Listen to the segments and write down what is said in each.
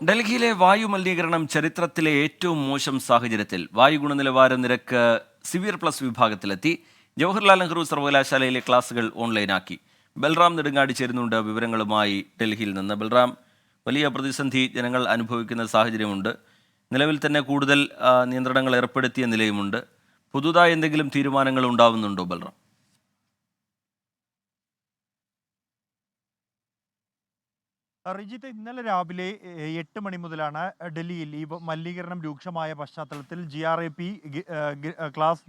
ഡൽഹിയിലെ വായു മലിനീകരണം ചരിത്രത്തിലെ ഏറ്റവും മോശം സാഹചര്യത്തിൽ വായു ഗുണനിലവാര നിരക്ക് സിവിയർ പ്ലസ് വിഭാഗത്തിലെത്തി. ജവഹർലാൽ നെഹ്റു സർവകലാശാലയിലെ ക്ലാസുകൾ ഓൺലൈനാക്കി. ബൽറാം നെടുങ്ങാടി ചേരുന്നുണ്ട് വിവരങ്ങളുമായി ഡൽഹിയിൽ നിന്ന്. ബൽറാം, വലിയ പ്രതിസന്ധി ജനങ്ങൾ അനുഭവിക്കുന്ന സാഹചര്യമുണ്ട്. നിലവിൽ തന്നെ കൂടുതൽ നിയന്ത്രണങ്ങൾ ഏർപ്പെടുത്തിയ നിലയുമുണ്ട്. പുതുതായി എന്തെങ്കിലും തീരുമാനങ്ങൾ ഉണ്ടാവുന്നുണ്ടോ ബൽറാം? റിജിത്ത്, ഇന്നലെ രാവിലെ 8 മണി മുതലാണ് ഡൽഹിയിൽ ഈ മലിനീകരണം രൂക്ഷമായ പശ്ചാത്തലത്തിൽ GRAP ക്ലാസ്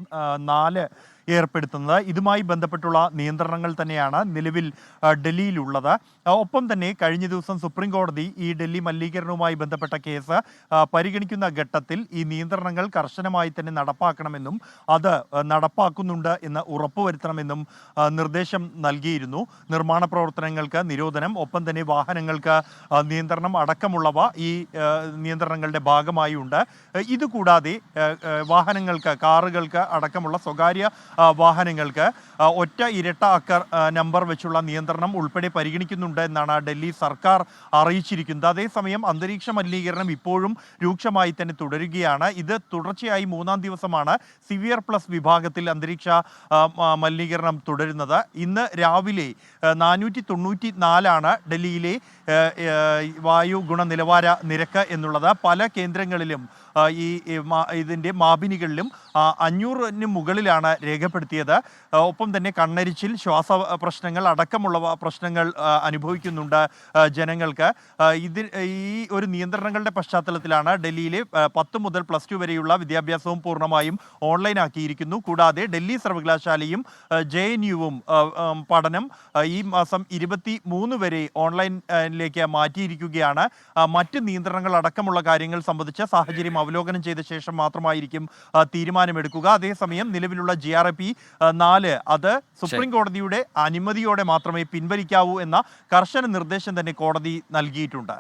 4 ഏർപ്പെടുത്തുന്നത്. ഇതുമായി ബന്ധപ്പെട്ടുള്ള നിയന്ത്രണങ്ങൾ തന്നെയാണ് നിലവിൽ ഡൽഹിയിലുള്ളത്. ഒപ്പം തന്നെ കഴിഞ്ഞ ദിവസം സുപ്രീം കോടതി ഈ ഡൽഹി മലിനീകരണവുമായി ബന്ധപ്പെട്ട കേസ് പരിഗണിക്കുന്ന ഘട്ടത്തിൽ ഈ നിയന്ത്രണങ്ങൾ കർശനമായി തന്നെ നടപ്പാക്കണമെന്നും അത് നടപ്പാക്കുന്നുണ്ട് എന്ന് ഉറപ്പുവരുത്തണമെന്നും നിർദ്ദേശം നൽകിയിരുന്നു. നിർമ്മാണ പ്രവർത്തനങ്ങൾക്ക് നിരോധനം, ഒപ്പം തന്നെ വാഹനങ്ങൾക്ക് നിയന്ത്രണം അടക്കമുള്ളവ ഈ നിയന്ത്രണങ്ങളുടെ ഭാഗമായി ഉണ്ട്. ഇതുകൂടാതെ വാഹനങ്ങൾക്ക്, കാറുകൾക്ക് അടക്കമുള്ള സ്വകാര്യ വാഹനങ്ങൾക്ക് ഒറ്റ ഇരട്ട അക്കർ നമ്പർ വെച്ചുള്ള നിയന്ത്രണം ഉൾപ്പെടെ പരിഗണിക്കുന്നുണ്ട് എന്നാണ് ഡൽഹി സർക്കാർ അറിയിച്ചിരിക്കുന്നത്. അതേസമയം അന്തരീക്ഷ മലിനീകരണം ഇപ്പോഴും രൂക്ഷമായി തന്നെ തുടരുകയാണ്. ഇത് തുടർച്ചയായി 3-ാം ദിവസമാണ് സിവിയർ പ്ലസ് വിഭാഗത്തിൽ അന്തരീക്ഷ മലിനീകരണം തുടരുന്നത്. ഇന്ന് രാവിലെ 494 ഡൽഹിയിലെ വായു ഗുണനിലവാര നിരക്ക് എന്നുള്ളത്. പല കേന്ദ്രങ്ങളിലും ഇതിൻ്റെ മാപിനികളിലും 500-ന് മുകളിലാണ് രേഖപ്പെടുത്തിയത്. ഒപ്പം തന്നെ കണ്ണരിച്ചിൽ, ശ്വാസ പ്രശ്നങ്ങൾ അടക്കമുള്ള പ്രശ്നങ്ങൾ അനുഭവിക്കുന്നുണ്ട് ജനങ്ങൾക്ക്. ഈ ഒരു നിയന്ത്രണങ്ങളുടെ പശ്ചാത്തലത്തിലാണ് ഡൽഹിയിലെ 10 മുതൽ +2 വരെയുള്ള വിദ്യാഭ്യാസവും പൂർണ്ണമായും ഓൺലൈൻ ആക്കിയിരിക്കുന്നു. കൂടാതെ ഡൽഹി സർവകലാശാലയും JNUവും പഠനം ഈ മാസം 23 വരെ ഓൺലൈനിലേക്ക് മാറ്റിയിരിക്കുകയാണ്. മറ്റ് നിയന്ത്രണങ്ങൾ അടക്കമുള്ള കാര്യങ്ങൾ സംബന്ധിച്ച സാഹചര്യം അവലോകനം ചെയ്ത ശേഷം മാത്രമായിരിക്കും തീരുമാനമെടുക്കുക. അതേസമയം നിലവിലുള്ള GRAP 4 അത് സുപ്രീം കോടതിയുടെ അനുമതിയോടെ മാത്രമേ പിൻവലിക്കാവൂ എന്ന കർശന നിർദ്ദേശം തന്നെ കോടതി നൽകിയിട്ടുണ്ട്.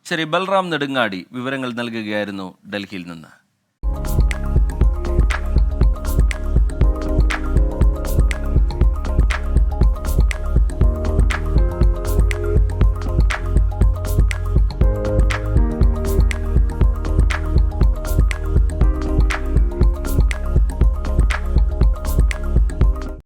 ശരി, ബൽറാം നെടുങ്ങാടി വിവരങ്ങൾ നൽകുകയായിരുന്നു ഡൽഹിയിൽ നിന്ന്.